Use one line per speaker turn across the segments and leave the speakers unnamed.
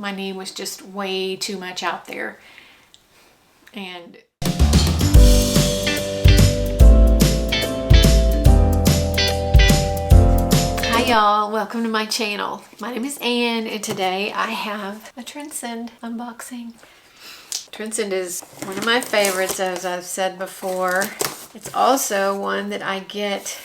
my knee was just way too much out there. And hi y'all, welcome to my channel. My name is Ann and today I have a Trendsend unboxing. Trendsend is one of my favorites, as I've said before. It's also one that I get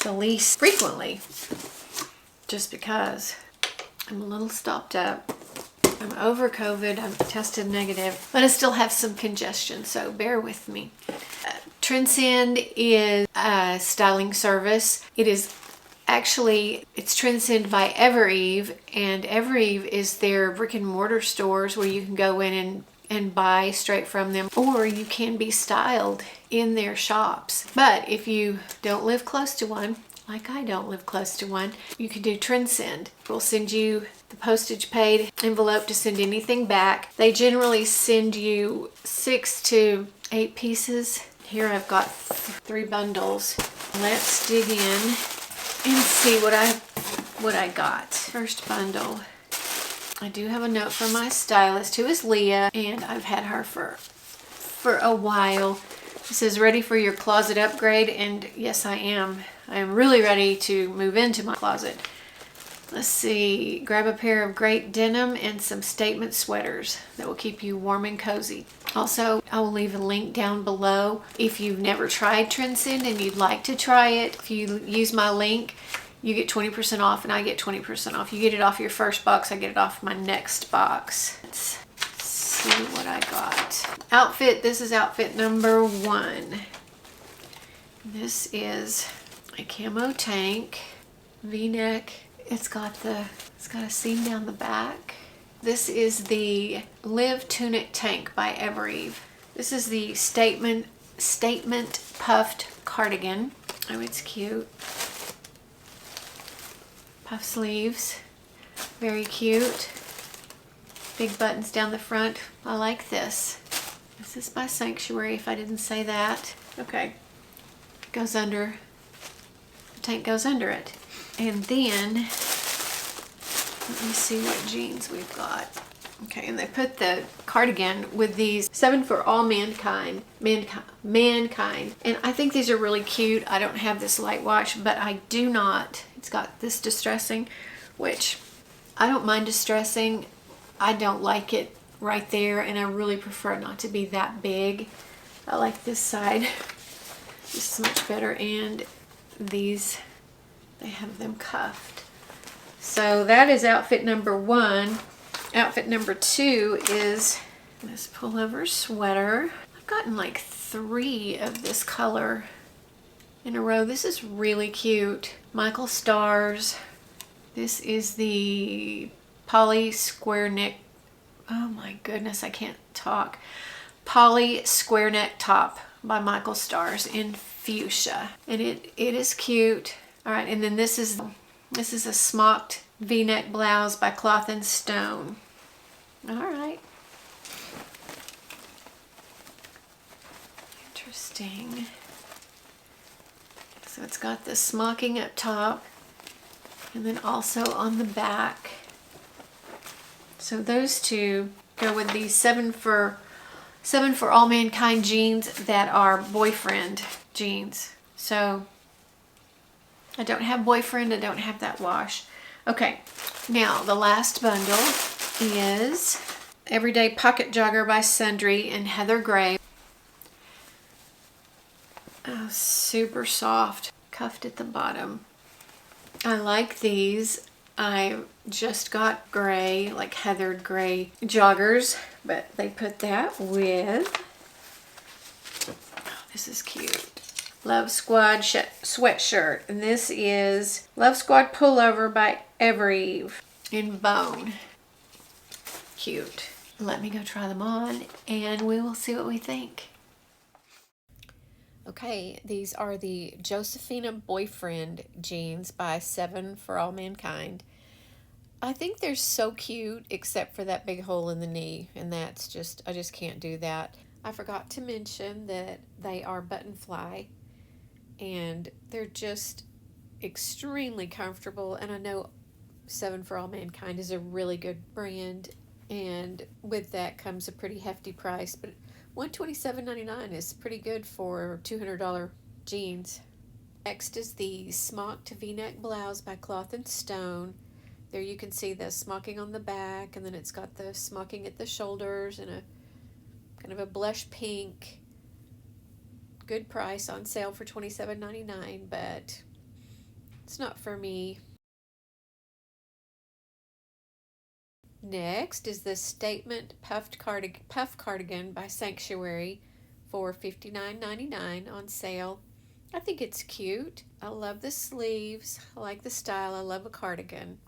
the least frequently, just because I'm a little stopped up. I'm over COVID, I'm tested negative, but I still have some congestion, so bear with me. Trendsend is a styling service. It's Trendsend by Evereve, and Evereve is their brick and mortar stores where you can go in and buy straight from them, or you can be styled in their shops. But if you don't live close to one, like I don't live close to one, you can do Trendsend. We'll send you the postage paid envelope to send anything back. They generally send you 6 to 8 pieces. Here I've got 3 bundles. Let's dig in and see what I got. First bundle. I do have a note from my stylist, who is Leah, and I've had her for a while. This is ready for your closet upgrade, and yes, I am. I am really ready to move into my closet. Let's see, grab a pair of great denim and some statement sweaters that will keep you warm and cozy. Also, I will leave a link down below if you've never tried Trendsend and you'd like to try it. If you use my link, you get 20% off and I get 20% off. You get it off your first box, I get it off my next box. Let's see what I got. Outfit, this is outfit number 1. This is a camo tank, V-neck. It's got a seam down the back. This is the Live Tunic Tank by Evereve. This is the statement puffed cardigan. Oh, it's cute. Puff sleeves, very cute. Big buttons down the front. I like this. This is by Sanctuary, if I didn't say that. Okay, goes under. The tank goes under it. And then, let me see what jeans we've got. Okay, and they put the cardigan with these 7 for all mankind. And I think these are really cute. I don't have this light wash, but I do not. It's got this distressing, which I don't mind distressing. I don't like it right there, and I really prefer it not to be that big. I like this side. This is much better, and these, they have them cuffed. So that is outfit number 1. Outfit number 2 is this pullover sweater. I've gotten like 3 of this color in a row. This is really cute. Michael Stars. This is the poly square neck. Oh my goodness, I can't talk. Poly square neck top by Michael Stars in fuchsia, and it is cute. All right, and then this is a smocked V-neck blouse by Cloth and Stone. All right. Interesting. So it's got the smocking up top and then also on the back. So those two go with these 7 for all mankind jeans that are boyfriend jeans. So I don't have boyfriend, I don't have that wash. Okay, now the last bundle is Everyday Pocket Jogger by Sundry in Heather Gray. Oh, super soft, cuffed at the bottom. I like these. I just got gray, like heathered gray joggers, but they put that with, oh, this is cute. Love Squad sweatshirt, and this is Love Squad pullover by Evereve in bone. Cute. Let me go try them on and we will see what we think. Okay, these are the Josephina Boyfriend jeans by 7 for all mankind. I think they're so cute, except for that big hole in the knee, and that's just, I just can't do that. I forgot to mention that they are button fly, and they're just extremely comfortable, and I know 7 for all mankind is a really good brand, And with that comes a pretty hefty price, but $127.99 is pretty good for $200 jeans. Next is the smocked v-neck blouse by Cloth and Stone. There you can see the smocking on the back, and then it's got the smocking at the shoulders and a kind of a blush pink. Good price, on sale for $27.99, but it's not for me. Next is the Statement puff cardigan by Sanctuary for $59.99 on sale. I think it's cute. I love the sleeves. I like the style. I love a cardigan.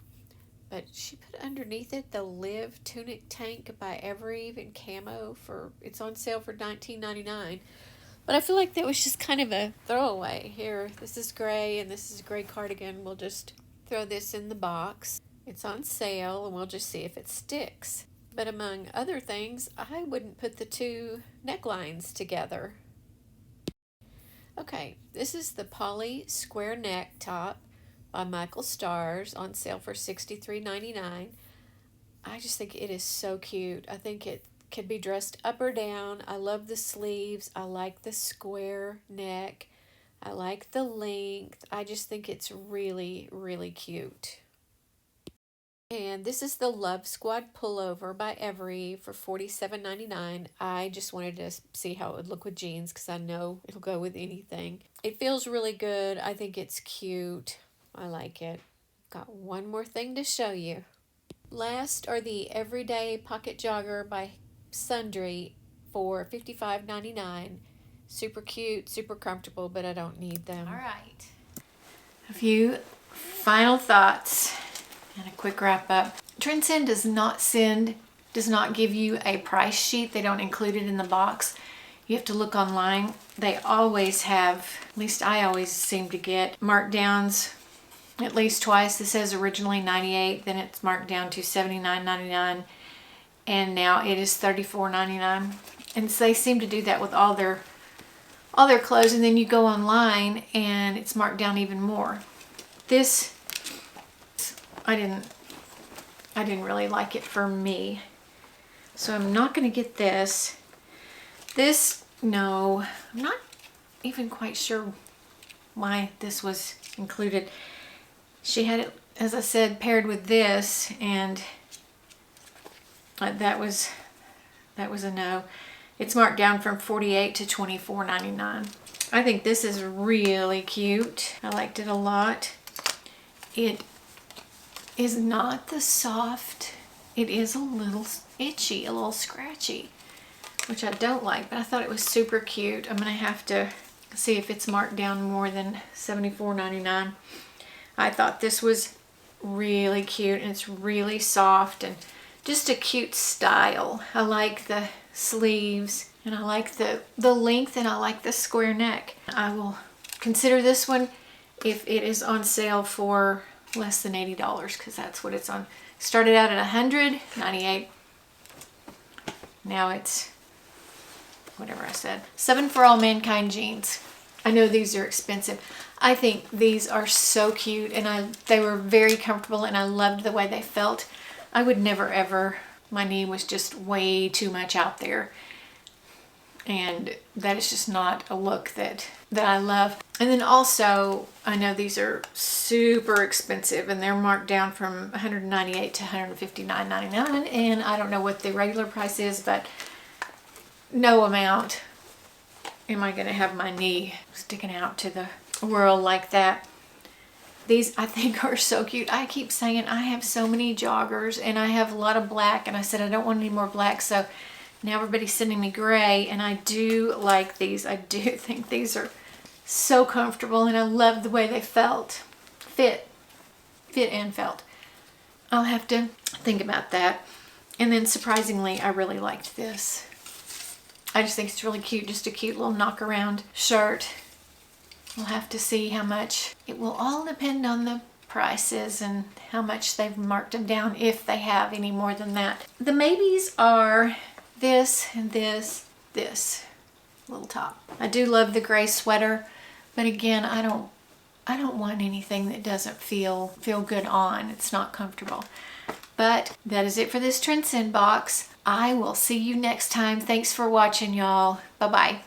But she put underneath it the Live tunic tank by Evereve in camo it's on sale for $19.99. But I feel like that was just kind of a throwaway. Here, this is gray and this is a gray cardigan. We'll just throw this in the box. It's on sale and we'll just see if it sticks. But among other things, I wouldn't put the two necklines together. Okay, this is the Poly square neck top by Michael Stars, on sale for $63.99. I just think it is so cute. I think it can be dressed up or down. I love the sleeves. I like the square neck. I like the length. I just think it's really, really cute. And this is the Love Squad pullover by Evereve for $47.99. I just wanted to see how it would look with jeans because I know it'll go with anything. It feels really good. I think it's cute. I like it. Got one more thing to show you. Last are the Everyday Pocket Jogger by Sundry for $55.99. Super cute, super comfortable, but I don't need them. All right. A few final thoughts and a quick wrap up. Trendsend does not give you a price sheet. They don't include it in the box. You have to look online. They always have, at least I always seem to get markdowns at least twice. This says originally $98, then it's marked down to $79.99, and now it is $34.99. And so they seem to do that with all their clothes, and then you go online and it's marked down even more. This, I didn't really like it for me, so I'm not going to get this. No, I'm not even quite sure why this was included. She had it, as I said, paired with this, and that was a no. It's marked down from $48 to $24.99. I think this is really cute. I liked it a lot. It is not the soft. It is a little itchy, a little scratchy, which I don't like, but I thought it was super cute. I'm gonna have to see if it's marked down more than $74.99. I thought this was really cute, and it's really soft and just a cute style. I like the sleeves, and I like the length, and I like the square neck. I will consider this one if it is on sale for less than $80, because that's what it's on. Started out at $198. Now it's whatever I said. 7 for All Mankind jeans. I know these are expensive. I think these are so cute, and they were very comfortable, and I loved the way they felt. I would never ever, my knee was just way too much out there, and that is just not a look that I love. And then also, I know these are super expensive, and they're marked down from $198 to $159.99, and I don't know what the regular price is, but no amount am I gonna have my knee sticking out to the world like that. These I think are so cute. I keep saying I have so many joggers, and I have a lot of black, and I said I don't want any more black, so now everybody's sending me gray, and I do like these. I do think these are so comfortable, and I love the way they fit and felt. I'll have to think about that. And then surprisingly, I really liked this. I just think it's really cute, just a cute little knock around shirt. We'll have to see how much. It will all depend on the prices and how much they've marked them down, if they have any more than that. The maybes are this and this little top. I do love the gray sweater, but again, I don't want anything that doesn't feel good on. It's not comfortable. But that is it for this Trendsend box. I will see you next time. Thanks for watching, y'all. Bye-bye.